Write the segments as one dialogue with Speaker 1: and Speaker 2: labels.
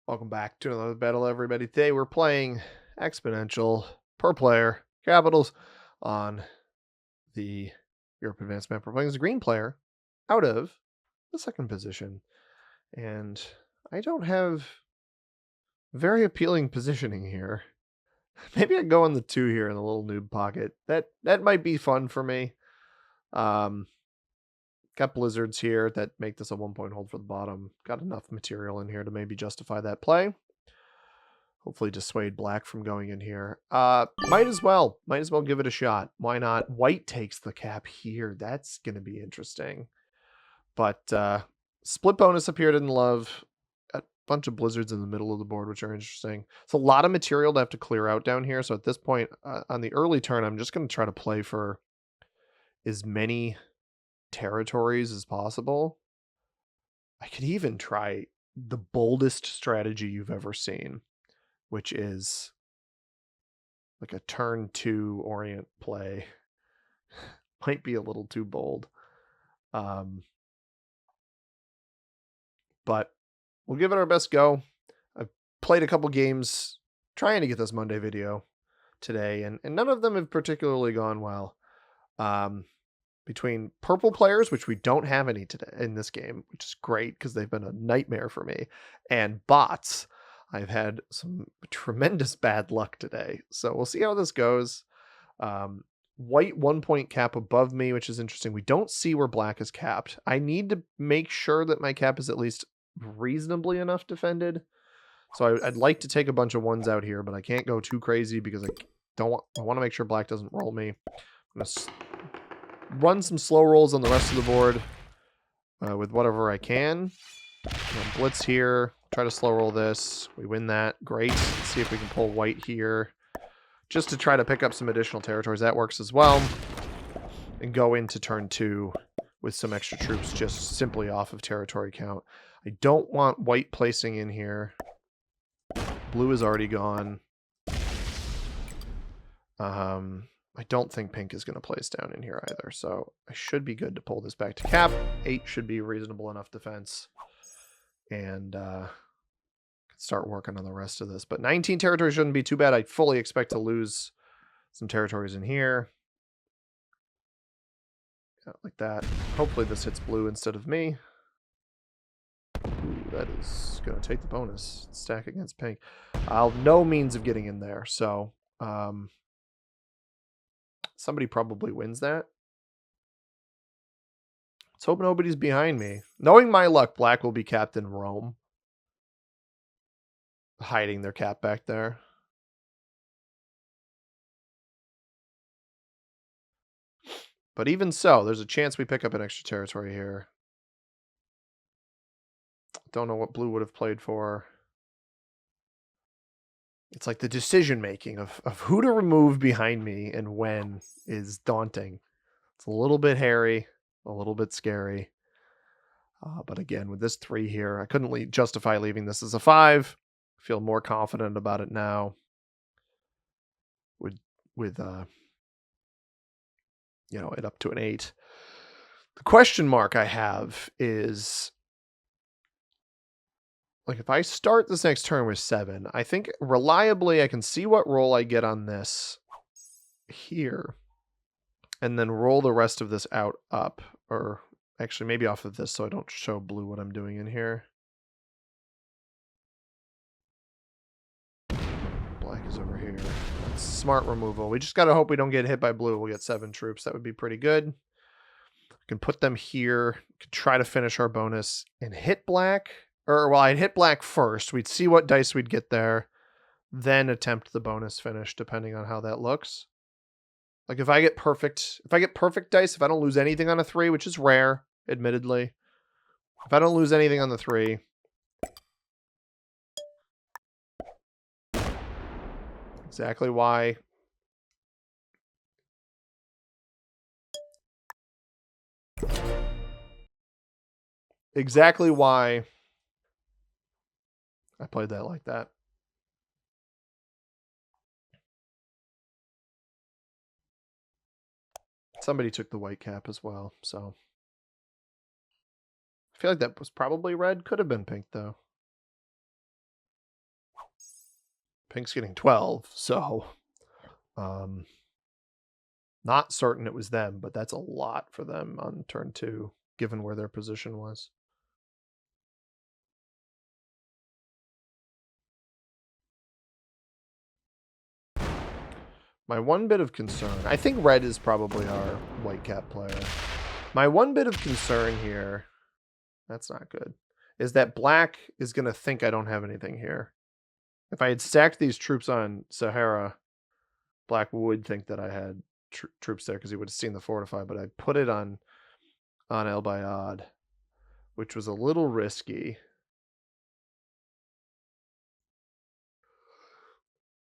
Speaker 1: Welcome back to another battle, everybody. Today we're playing Exponential per player capitals on the Europe Advanced map. We're playing as a green player out of the second position. And I don't have very appealing positioning here. Maybe I go on the 2 here in the little noob pocket. That might be fun for me. Got blizzards here that make this a 1-point hold for the bottom. Got enough material in here to maybe justify that play. Hopefully dissuade black from going in here. Might as well give it a shot. Why not? White takes the cap here. That's going to be interesting. But split bonus up here didn't love. A bunch of blizzards in the middle of the board, which are interesting. It's a lot of material to have to clear out down here. So at this point, on the early turn, I'm just going to try to play for as many territories as possible. I could even try the boldest strategy you've ever seen, which is like a turn 2 orient play. Might be a little too bold. But we'll give it our best go. I've played a couple games trying to get this Monday video today, and none of them have particularly gone well. Between purple players, which we don't have any today in this game, which is great because they've been a nightmare for me, and bots, I've had some tremendous bad luck today. So we'll see how this goes. White 1-point cap above me, which is interesting. We don't see where black is capped. I need to make sure that my cap is at least reasonably enough defended. So I'd like to take a bunch of ones out here, but I can't go too crazy because I want to make sure black doesn't roll me. I'm going to run some slow rolls on the rest of the board with whatever I can. Blitz here. Try to slow roll this. We win that. Great. Let's see if we can pull white here. Just to try to pick up some additional territories. That works as well. And go into turn 2 with some extra troops just simply off of territory count. I don't want white placing in here. Blue is already gone. I don't think pink is going to place down in here either, so I should be good to pull this back to cap. 8 should be reasonable enough defense. And start working on the rest of this. But 19 territories shouldn't be too bad. I fully expect to lose some territories in here. Yeah, like that. Hopefully this hits blue instead of me. Ooh, that is going to take the bonus. Stack against pink. I'll no means of getting in there, so... somebody probably wins that. Let's hope nobody's behind me. Knowing my luck, black will be capped in Rome. Hiding their cap back there. But even so, there's a chance we pick up an extra territory here. Don't know what blue would have played for. It's like the decision making of who to remove behind me and when is daunting. It's a little bit hairy, a little bit scary. But again, with this 3 here, I couldn't justify leaving this as a 5. I feel more confident about it now. With you know, it up to an 8. The question mark I have is, like, if I start this next turn with 7, I think reliably I can see what roll I get on this here, and then roll the rest of this out up, or actually maybe off of this so I don't show blue what I'm doing in here. Black is over here. That's smart removal. We just got to hope we don't get hit by blue. We'll get 7 troops. That would be pretty good. We can put them here. We can try to finish our bonus and hit black. Or, well, I'd hit black first. We'd see what dice we'd get there. Then attempt the bonus finish, depending on how that looks. Like, if I get perfect dice, if I don't lose anything on a 3, which is rare, admittedly. If I don't lose anything on the 3... Exactly why. Exactly why I played that like that. Somebody took the white cap as well, so. I feel like that was probably red. Could have been pink, though. Pink's getting 12, so not certain it was them, but that's a lot for them on turn 2, given where their position was. My one bit of concern, I think red is probably our white cap player. My one bit of concern here, that's not good, is that black is going to think I don't have anything here. If I had stacked these troops on Sahara, black would think that I had troops there because he would have seen the fortify, but I put it on El Bayad, which was a little risky.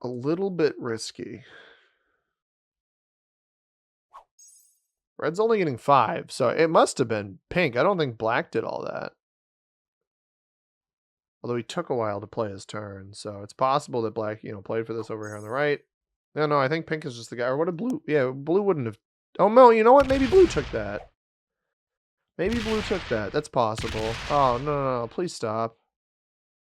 Speaker 1: A little bit risky. Red's only getting 5, so it must have been pink. I don't think black did all that. Although he took a while to play his turn, so it's possible that black, played for this over here on the right. No, I think pink is just the guy. Or what did blue? Yeah, blue wouldn't have. Oh, no, you know what? Maybe blue took that. Maybe blue took that. That's possible. Oh, no. Please stop.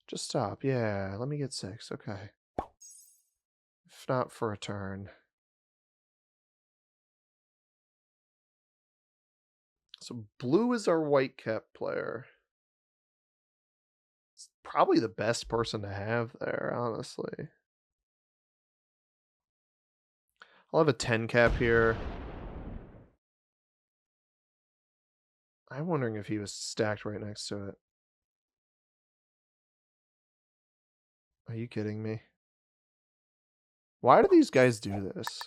Speaker 1: Just stop. Yeah, let me get 6. Okay. If not for a turn. So blue is our white cap player. It's probably the best person to have there, honestly. I'll have a 10 cap here. I'm wondering if he was stacked right next to it. Are you kidding me? Why do these guys do this?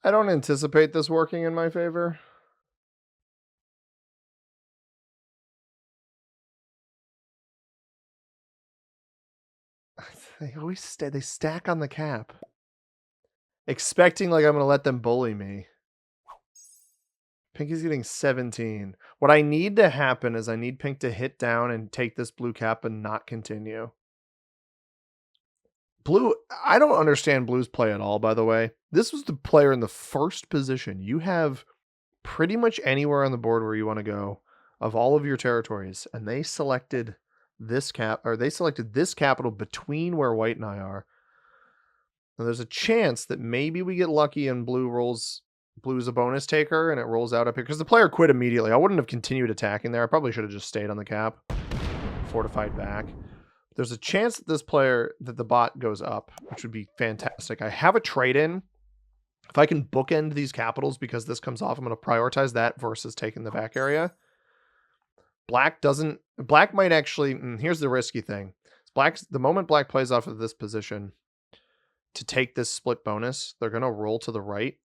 Speaker 1: I don't anticipate this working in my favor. They stack on the cap. Expecting like I'm going to let them bully me. Pink is getting 17. What I need to happen is I need pink to hit down and take this blue cap and not continue. Blue, I don't understand blue's play at all, by the way. This was the player in the first position. You have pretty much anywhere on the board where you want to go of all of your territories, and they selected this capital between where white and I are. Now, there's a chance that maybe we get lucky and blue's a bonus taker and it rolls out up here because the player quit immediately. I wouldn't have continued attacking there. I probably should have just stayed on the cap, fortified back. There's a chance that the bot goes up, which would be fantastic. I have a trade in. If I can bookend these capitals because this comes off, I'm going to prioritize that versus taking the back area. Black might actually, here's the risky thing. The moment black plays off of this position to take this split bonus, they're going to roll to the right.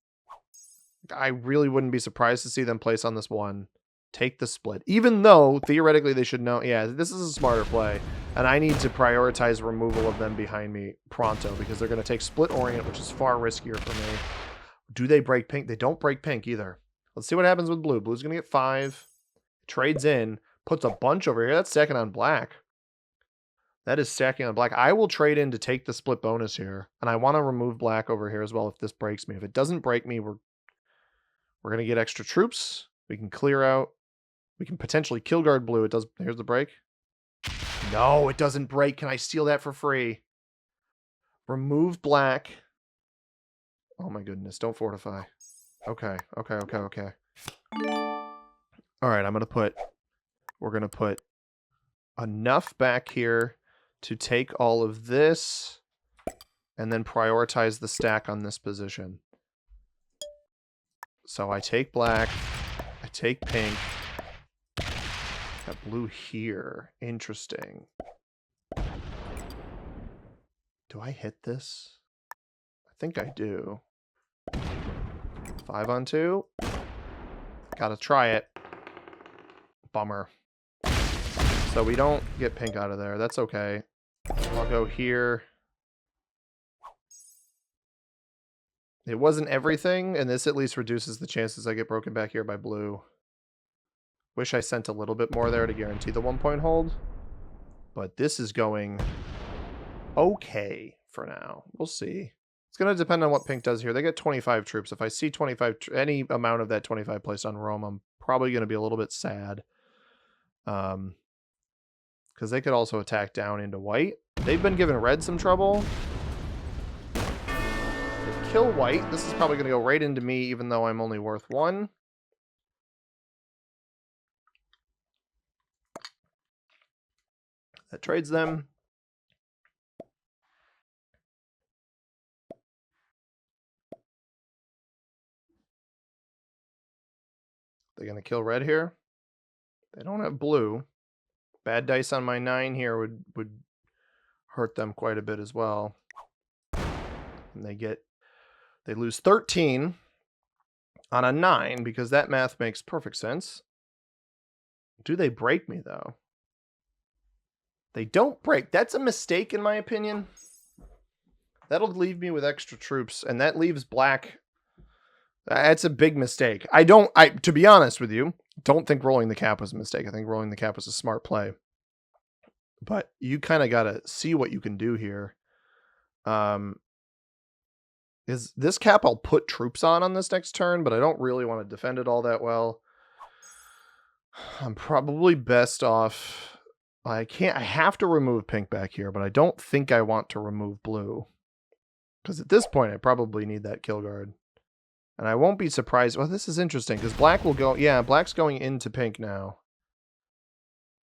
Speaker 1: I really wouldn't be surprised to see them place on this one, take the split, even though theoretically they should know, yeah, this is a smarter play. And I need to prioritize removal of them behind me pronto because they're going to take split orient, which is far riskier for me. Do they break pink? They don't break pink either. Let's see what happens with blue. Blue's going to get 5. Trades in. Puts a bunch over here. That's stacking on black. That is stacking on black. I will trade in to take the split bonus here. And I want to remove black over here as well if this breaks me. If it doesn't break me, we're going to get extra troops. We can clear out. We can potentially kill guard blue. It does. Here's the break. No, it doesn't break. Can I steal that for free? Remove black. Oh my goodness. Don't fortify. Okay. All right, we're going to put enough back here to take all of this and then prioritize the stack on this position. So I take black, I take pink. Got blue here. Interesting. Do I hit this? I think I do. 5 on 2. Gotta try it. Bummer. So we don't get pink out of there. That's okay. I'll go here. It wasn't everything, and this at least reduces the chances I get broken back here by blue. Wish I sent a little bit more there to guarantee the 1-point hold. But this is going okay for now. We'll see. It's going to depend on what pink does here. They get 25 troops. If I see 25, any amount of that 25 placed on Rome, I'm probably going to be a little bit sad. Because they could also attack down into white. They've been giving red some trouble. They kill white. This is probably going to go right into me, even though I'm only worth 1. That trades them. They're going to kill red here. They don't have blue. Bad dice on my 9 here would hurt them quite a bit as well. And they lose 13 on a 9 because that math makes perfect sense. Do they break me though? They don't break. That's a mistake in my opinion. That'll leave me with extra troops, and that leaves black. That's a big mistake. To be honest with you, don't think rolling the cap was a mistake. I think rolling the cap was a smart play. But you kind of got to see what you can do here. Is this cap I'll put troops on this next turn, but I don't really want to defend it all that well. I'm probably best off. I have to remove pink back here, but I don't think I want to remove blue. Because at this point, I probably need that kill guard. And I won't be surprised. Well, this is interesting, because black will go. Yeah, black's going into pink now.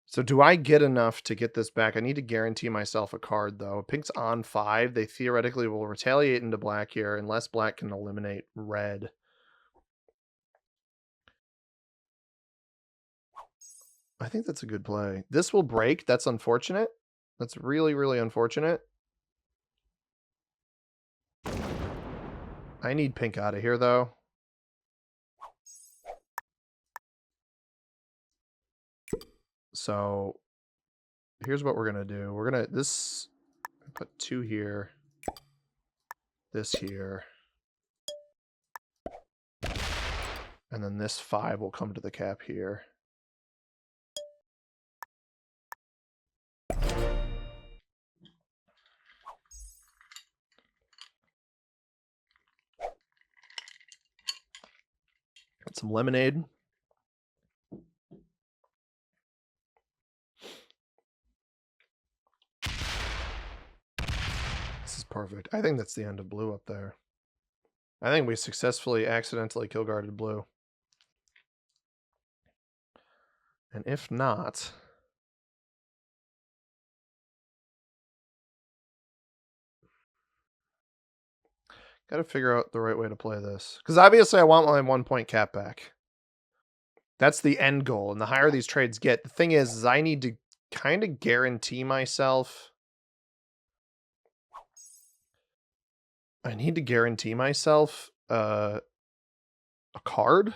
Speaker 1: So do I get enough to get this back? I need to guarantee myself a card, though. Pink's on 5. They theoretically will retaliate into black here, unless black can eliminate red. I think that's a good play. This will break. That's unfortunate. That's really, really unfortunate. I need pink out of here, though. So here's what we're going to do. We're going to put 2 here. This here. And then this 5 will come to the cap here. Got some lemonade. This is perfect. I think that's the end of blue up there. I think we successfully accidentally kill guarded blue. And if not, got to figure out the right way to play this. Because obviously I want my 1-point cap back. That's the end goal. And the higher these trades get, the thing is I need to kind of guarantee myself. I need to guarantee myself a card.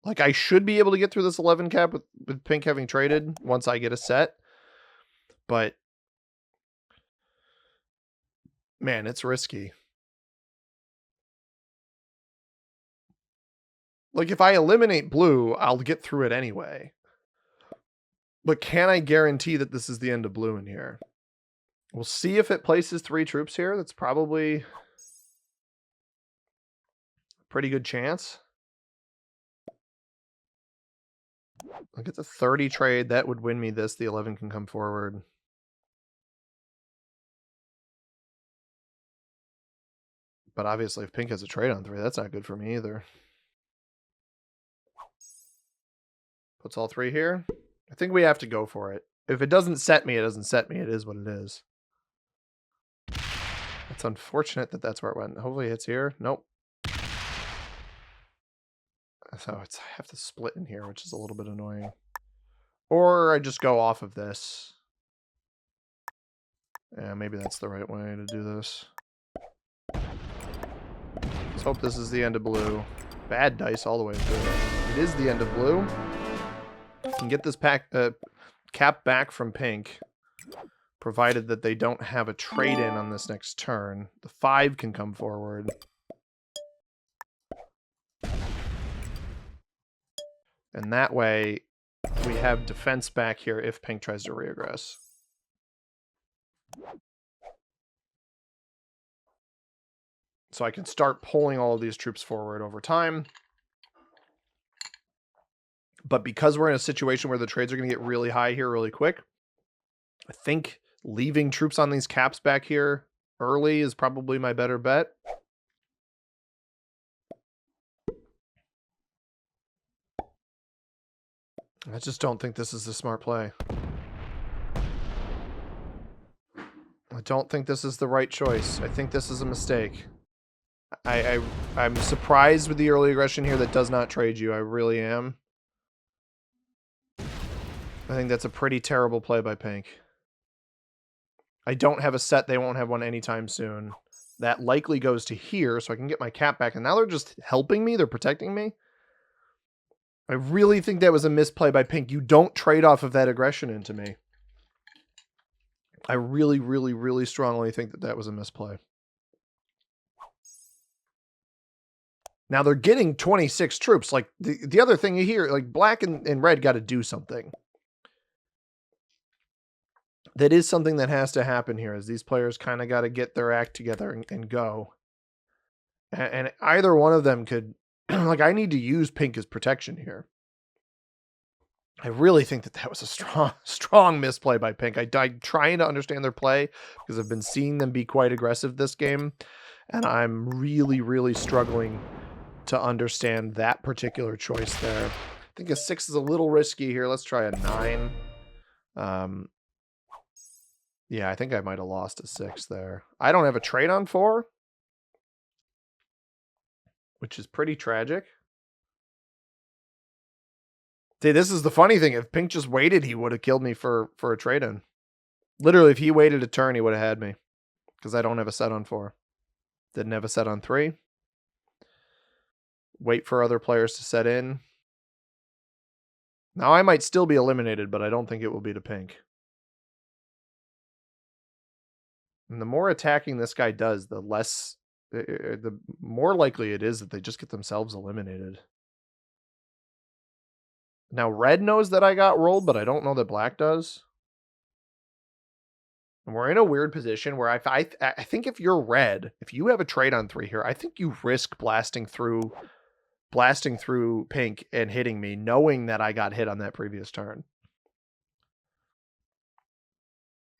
Speaker 1: Like, I should be able to get through this 11 cap with pink having traded once I get a set. But, man, it's risky. Like, if I eliminate blue, I'll get through it anyway. But can I guarantee that this is the end of blue in here? We'll see if it places 3 troops here. That's probably a pretty good chance. I'll get the 30 trade. That would win me this. The 11 can come forward. But obviously, if pink has a trade on 3, that's not good for me either. Puts all 3 here. I think we have to go for it. If it doesn't set me, it doesn't set me. It is what it is. It's unfortunate that that's where it went. Hopefully it's here. Nope. So I have to split in here, which is a little bit annoying. Or I just go off of this. Yeah, maybe that's the right way to do this. Let's hope this is the end of blue. Bad dice all the way through. It is the end of blue. Can get this cap back from pink, provided that they don't have a trade-in on this next turn. The 5 can come forward. And that way, we have defense back here if pink tries to reaggress. So I can start pulling all of these troops forward over time. But because we're in a situation where the trades are going to get really high here really quick, I think leaving troops on these caps back here early is probably my better bet. I just don't think this is a smart play. I don't think this is the right choice. I think this is a mistake. I'm surprised with the early aggression here that does not trade you. I really am. I think that's a pretty terrible play by pink. I don't have a set. They won't have one anytime soon. That likely goes to here, so I can get my cap back. And now they're just helping me. They're protecting me. I really think that was a misplay by pink. You don't trade off of that aggression into me. I really, really, really strongly think that that was a misplay. Now they're getting 26 troops. Like the other thing you hear, like black and red got to do something. That is something that has to happen here, is these players kind of got to get their act together and go. And either one of them could, like, I need to use pink as protection here. I really think that that was a strong misplay by pink. I'm trying to understand their play because I've been seeing them be quite aggressive this game. And I'm really, really struggling to understand that particular choice there. I think a 6 is a little risky here. Let's try a 9. Yeah, I think I might have lost a 6 there. I don't have a trade on 4, which is pretty tragic. See, this is the funny thing. If pink just waited, he would have killed me for a trade-in. Literally, if he waited a turn, he would have had me. Because I don't have a set on 4. Didn't have a set on 3. Wait for other players to set in. Now, I might still be eliminated, but I don't think it will be to pink. And the more attacking this guy does, the less... the more likely it is that they just get themselves eliminated. Now, red knows that I got rolled, but I don't know that black does. And we're in a weird position where I think if you're red, if you have a trade on 3 here, I think you risk blasting through pink and hitting me, knowing that I got hit on that previous turn.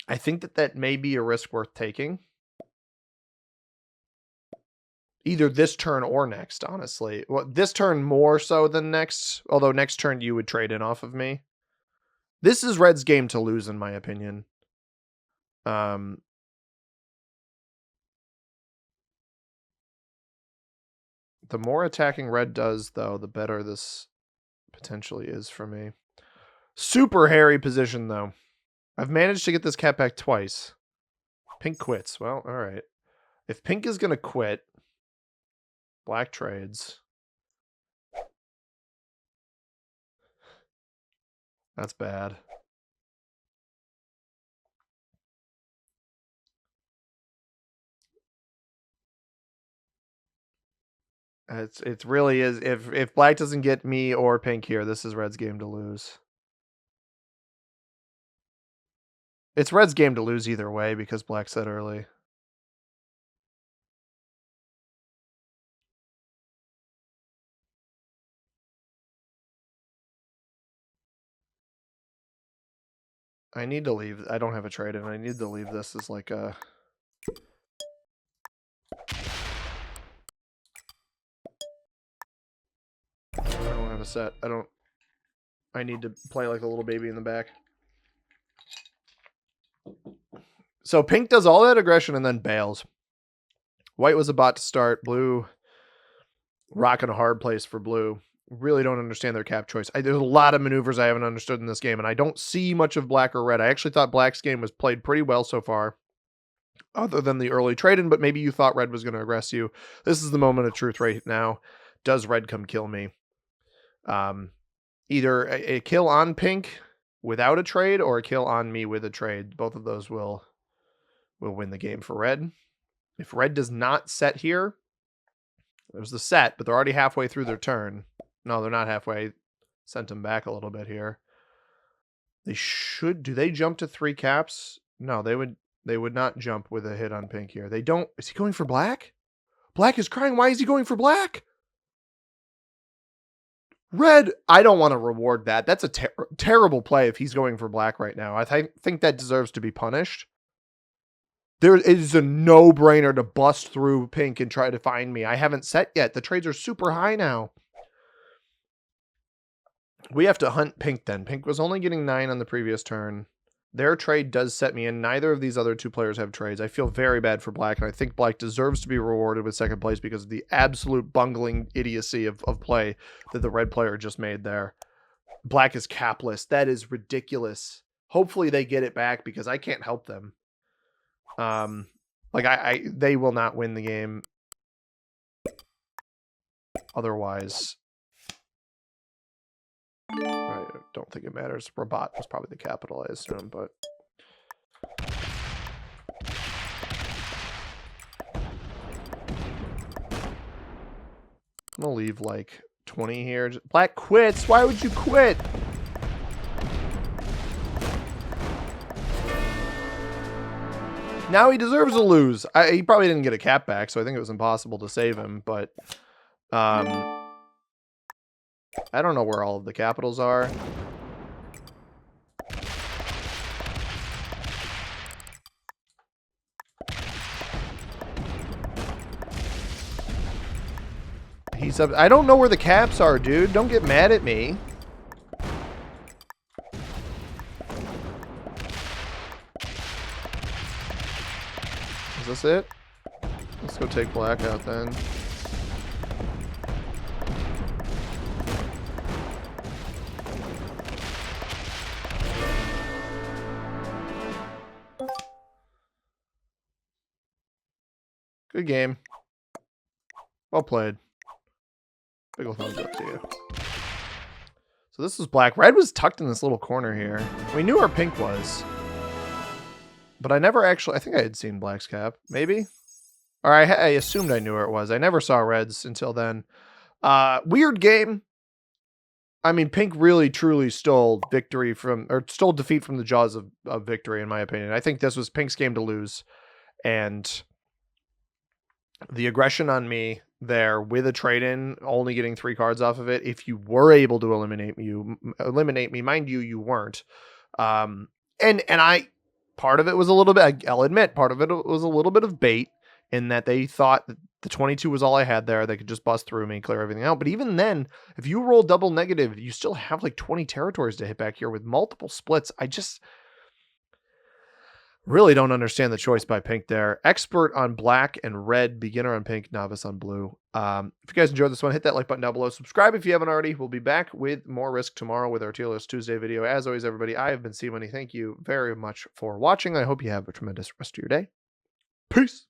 Speaker 1: I think that may be a risk worth taking. Either this turn or next, honestly. Well, this turn more so than next, although next turn you would trade in off of me. This is red's game to lose, in my opinion. The more attacking red does, though, the better this potentially is for me. Super hairy position, though. I've managed to get this cat back twice. Pink quits. Well, all right. If pink is going to quit, black trades. That's bad. It really is. If black doesn't get me or pink here, this is red's game to lose. It's red's game to lose either way because black said early. I need to leave. I don't have a trade in. I need to leave this as like a... I don't have a set. I need to play like a little baby in the back. So pink does all that aggression and then bails. White was about to start. Blue rocking a hard place for blue. Really don't understand their cap choice. There's a lot of maneuvers I haven't understood in this game, and I don't see much of black or red. I actually thought black's game was played pretty well so far, other than the early trade-in, but maybe you thought red was going to aggress you. This is the moment of truth right now. Does red come kill me? Either a kill on pink without a trade or a kill on me with a trade. Both of those will win the game for red. If red does not set here, there's the set, but they're already halfway through their turn. No, they're not halfway. sent him back a little bit here. They should. Do they jump to 3 caps? No, they would not jump with a hit on pink here. They don't. Is he going for black? Black is crying. Why is he going for black? Red, I don't want to reward that. That's a terrible play if he's going for black right now. I think that deserves to be punished. It is a no-brainer to bust through pink and try to find me. I haven't set yet. The trades are super high now. We have to hunt pink then. Pink was only getting 9 on the previous turn. Their trade does set me in. Neither of these other 2 players have trades. I feel very bad for black, and I think black deserves to be rewarded with second place because of the absolute bungling idiocy of play that the red player just made there. Black is capless. That is ridiculous. Hopefully they get it back because I can't help them. They will not win the game otherwise. I don't think it matters. Robot was probably the capital, I assume, but I'm gonna leave like 20 here. Black quits. Why would you quit? Now he deserves to lose. He probably didn't get a cap back, so I think it was impossible to save him, but I don't know where all of the capitals are. He's up. I don't know where the caps are, dude. Don't get mad at me. Is this it? Let's go take black out then. Good game. Well played. Big ol' thumbs up to you. So this is black. Red was tucked in this little corner here. We knew where pink was. But I never actually... I think I had seen black's cap. Maybe? Or I assumed I knew where it was. I never saw red's until then. Weird game. I mean, pink really, truly stole victory from... Or stole defeat from the jaws of victory, in my opinion. I think this was pink's game to lose. And the aggression on me there with a trade-in, only getting 3 cards off of it. If you were able to eliminate me, mind you, you weren't. And I... Part of it was a little bit, I'll admit, part of it was a little bit of bait in that they thought that the 22 was all I had there. They could just bust through me and clear everything out. But even then, if you roll double negative, you still have like 20 territories to hit back here with multiple splits. I just really don't understand the choice by pink there. Expert on black and red, beginner on pink, novice on blue. If you guys enjoyed this one, hit that like button down below. Subscribe if you haven't already. We'll be back with more Risk tomorrow with our Tier List Tuesday video. As always, everybody, I have been C-Money. Thank you very much for watching. I hope you have a tremendous rest of your day. Peace.